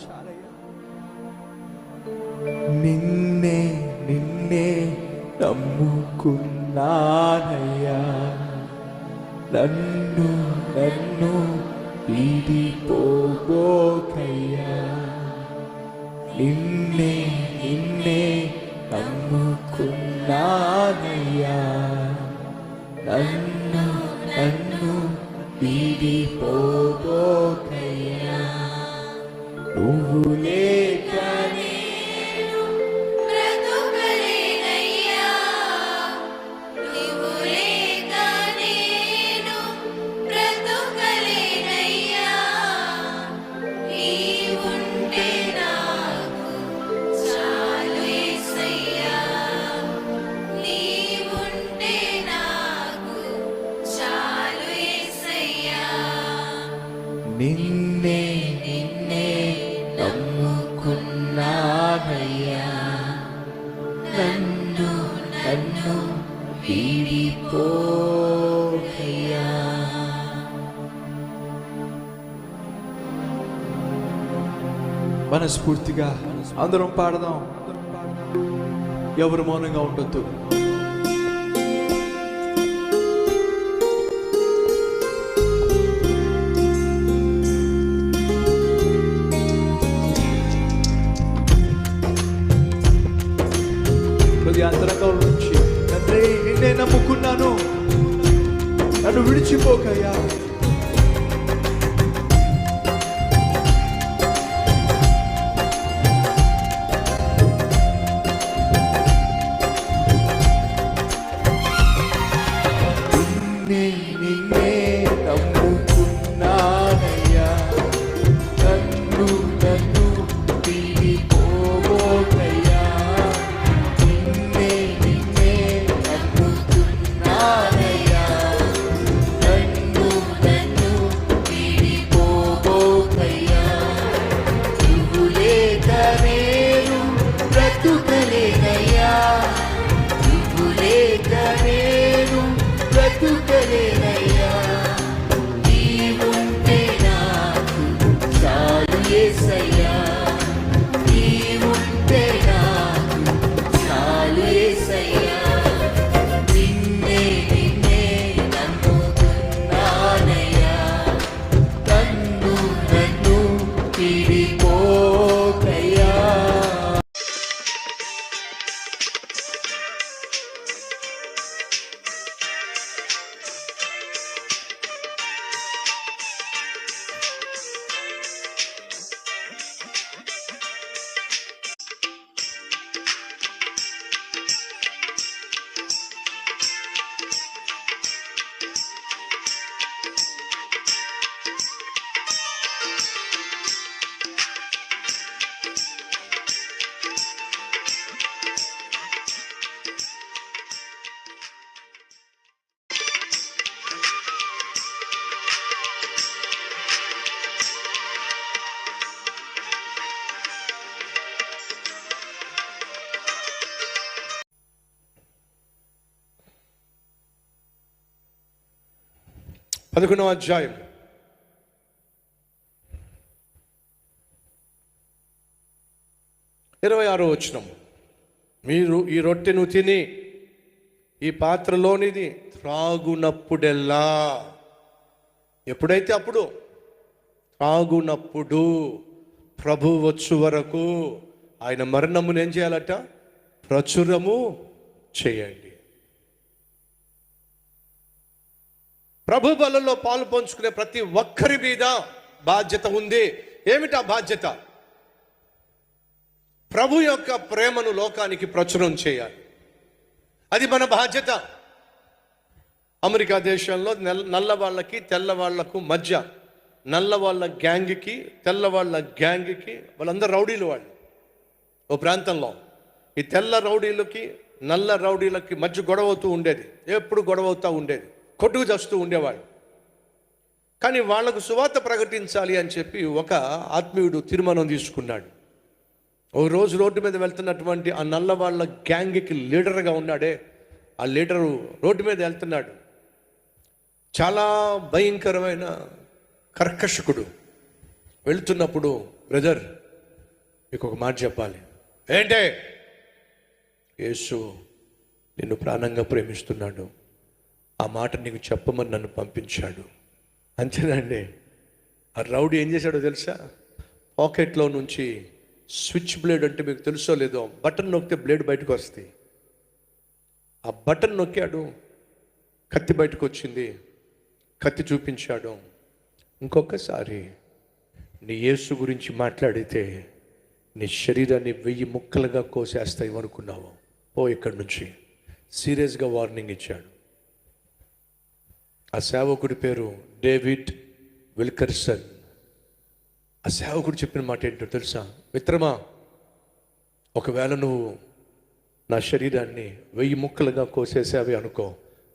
చాలయ్యా. నిన్నే నిన్నే నమ్ముకున్నానయ్యా, నన్ను నన్ను వీడిపోబోకయ్యా. నిన్నే నిన్నే నమ్ముకున్నానయ్యా, నన్ను నన్ను వీడిపోబోకయ్యా. నువ్వు లేక నిన్నే నిన్నే నమ్ముకున్నానయ్యా, నన్ను నన్ను వీడిపోకయ్యా. మనస్ఫూర్తిగా అందరం పాడదాం. ఎవరు మౌనంగా ఉండొద్దు. అంతరంగం నుంచి తండ్రి నిన్నే నమ్ముకున్నాను, నన్ను విడిచిపోకయ్యా. నిన్నే నిన్నే నమ్ముకున్నానయ్యా, నన్ను నన్ను వీడిపోబోకయ్యా. పదకొండవ అధ్యాయం 26వ వచనం. మీరు ఈ రొట్టెను తిని ఈ పాత్రలోనిది త్రాగునప్పుడెల్లా, ఎప్పుడైతే అప్పుడు, త్రాగునప్పుడు ప్రభు వచ్చు వరకు ఆయన మరణమును ఏం చేయాలట? ప్రచురము చేయండి. ప్రభు బలలో పాలు పంచుకునే ప్రతి ఒక్కరి మీద బాధ్యత ఉంది. ఏమిటా బాధ్యత? ప్రభు యొక్క ప్రేమను లోకానికి ప్రచురం చేయాలి. అది మన బాధ్యత. అమెరికా దేశంలో నల్లవాళ్ళకి తెల్లవాళ్లకు మధ్య, నల్లవాళ్ళ గ్యాంగ్కి తెల్లవాళ్ళ గ్యాంగ్కి, వాళ్ళందరూ రౌడీలు వాళ్ళు. ఓ ప్రాంతంలో ఈ తెల్ల రౌడీలకి నల్ల రౌడీలకి మధ్య గొడవవుతూ ఉండేది. ఎప్పుడు గొడవవుతూ ఉండేది, కొట్టుకు చస్తూ ఉండేవాళ్ళు. కానీ వాళ్లకు సువార్త ప్రకటించాలి అని చెప్పి ఒక ఆత్మీయుడు తీర్మానం తీసుకున్నాడు. ఓ రోజు రోడ్డు మీద వెళ్తున్నటువంటి ఆ నల్లవాళ్ళ గ్యాంగ్కి లీడర్గా ఉన్నాడే, ఆ లీడరు రోడ్డు మీద వెళ్తున్నాడు. చాలా భయంకరమైన కర్కశకుడు. వెళ్తున్నప్పుడు, బ్రదర్ మీకు ఒక మాట చెప్పాలి. ఏంటే? యేసు నిన్ను ప్రాణంగా ప్రేమిస్తున్నాడు, ఆ మాట నీకు చెప్పమని నన్ను పంపించాడు. అంతేనండి. ఆ రౌడీ ఏం చేశాడో తెలుసా? పాకెట్లో నుంచి స్విచ్ బ్లేడ్, అంటే మీకు తెలుసో లేదో, బటన్ నొక్కితే బ్లేడ్ బయటకు వస్తుంది. ఆ బటన్ నొక్కాడు, కత్తి బయటకు వచ్చింది, కత్తి చూపించాడు. ఇంకొకసారి నీ యేసు గురించి మాట్లాడితే నీ శరీరాన్ని 1000 ముక్కలుగా కోసేస్తాయి అనుకున్నావు, ఓ ఇక్కడి నుంచి. సీరియస్గా వార్నింగ్ ఇచ్చాడు. ఆ సేవకుడి పేరు డేవిడ్ విల్కర్సన్. ఆ సేవకుడు చెప్పిన మాట ఏంటో తెలుసా? మిత్రమా, ఒకవేళ నువ్వు నా శరీరాన్ని 1000 ముక్కలుగా కోసేసావి అనుకో,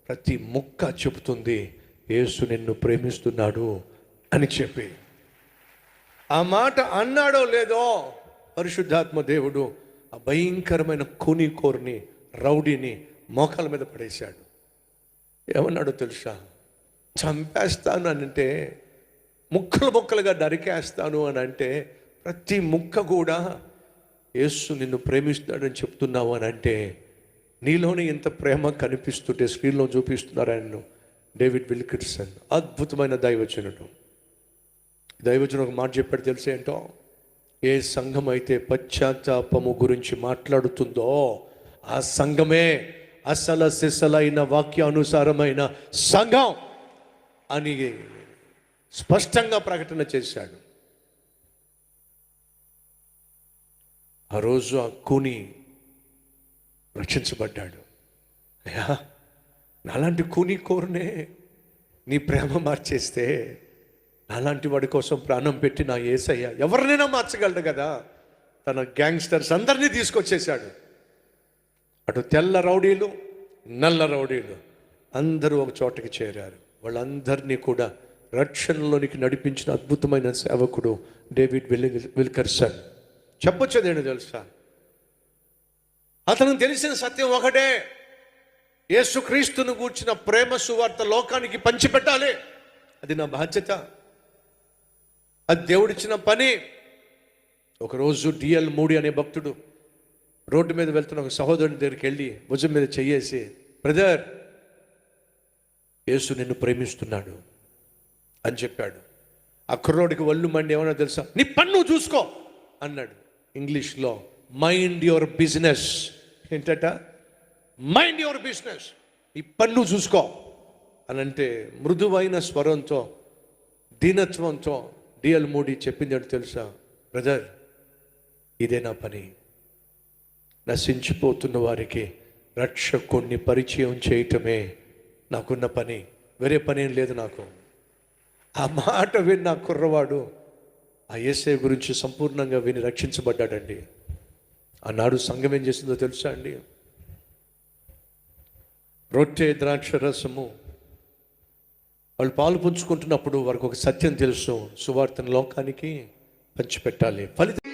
ప్రతి ముక్క చెబుతుంది యేసు నిన్ను ప్రేమిస్తున్నాడు అని చెప్పి. ఆ మాట అన్నాడో లేదో, పరిశుద్ధాత్మ దేవుడు ఆ భయంకరమైన కూనికోరుని, రౌడీని మోకాల మీద పడేశాడు. ఏమన్నాడో తెలుసా? చంపేస్తాను అని అంటే, ముక్కలు ముక్కలుగా నరికేస్తాను అని అంటే, ప్రతి ముక్క కూడా యేసు నిన్ను ప్రేమిస్తున్నాడని చెప్తున్నావు అని అంటే, నీలోనే ఇంత ప్రేమ కనిపిస్తుంటే స్క్రీన్లో చూపిస్తున్నారు ఆయన డేవిడ్ విల్కర్సన్. అద్భుతమైన దైవజనుడు. దైవజనుడు ఒక మాట చెప్పాడు తెలుసా ఏంటో? ఏ సంఘం అయితే పశ్చాత్తాపము గురించి మాట్లాడుతుందో ఆ సంఘమే అసలు సిసలైన వాక్యానుసారమైన సంఘం అని స్పష్టంగా ప్రకటన చేశాడు. ఆ రోజు ఆ కూని రక్షించబడ్డాడు. అయ్యా, నాలాంటి కూని కోరునే నీ ప్రేమ మార్చేస్తే, నాలాంటి వాడి కోసం ప్రాణం పెట్టి నా యేసయ్య ఎవరినైనా మార్చగలడు కదా. తన గ్యాంగ్స్టర్స్ అందరినీ తీసుకొచ్చేశాడు. అటు తెల్ల రౌడీలు, నల్ల రౌడీలు అందరూ ఒక చోటకి చేరారు. వాళ్ళందరినీ కూడా రక్షణలోనికి నడిపించిన అద్భుతమైన సేవకుడు డేవిడ్ విల్కర్సన్. చెప్పొచ్చేదేంటి తెలుసా? అతనికి తెలిసిన సత్యం ఒకటే, యేసుక్రీస్తును గూర్చిన ప్రేమ సువార్త లోకానికి పంచిపెట్టాలి. అది నా బాధ్యత, అది దేవుడిచ్చిన పని. ఒకరోజు డిఎల్ మూడి అనే భక్తుడు రోడ్డు మీద వెళ్తున్న ఒక సహోదరుని దగ్గరికి వెళ్ళి భుజం మీద చెయ్యేసి, బ్రదర్, యేసు నిన్ను ప్రేమిస్తున్నాడు అని చెప్పాడు. ఆ కుర్రోడికి ఒళ్ళు మండి ఏమన్నా తెలుసా? నీ పన్ను చూసుకో అన్నాడు. ఇంగ్లీష్లో మైండ్ యువర్ బిజినెస్. ఏంటట? మైండ్ యువర్ బిజినెస్, ఈ పన్ను చూసుకో అని అంటే మృదువైన స్వరంతో, దీనత్వంతో డిఎల్ మూడి చెప్పింది అంటే తెలుసా? బ్రదర్, ఇదే నా పని. నశించిపోతున్న వారికి రక్షకుణ్ణి పరిచయం చేయటమే నాకున్న పని, వేరే పని ఏం లేదు నాకు. ఆ మాట విని నా కుర్రవాడు ఆ యేసయ్య గురించి సంపూర్ణంగా విని రక్షించబడ్డాడండి. ఆనాడు సంఘం ఏం చేసిందో తెలుసా అండి? రొట్టె ద్రాక్ష రసము వాళ్ళు పాలు పుంజుకుంటున్నప్పుడు వారికి ఒక సత్యం తెలుసు, సువార్తను లోకానికి పంచిపెట్టాలి. ఫలితం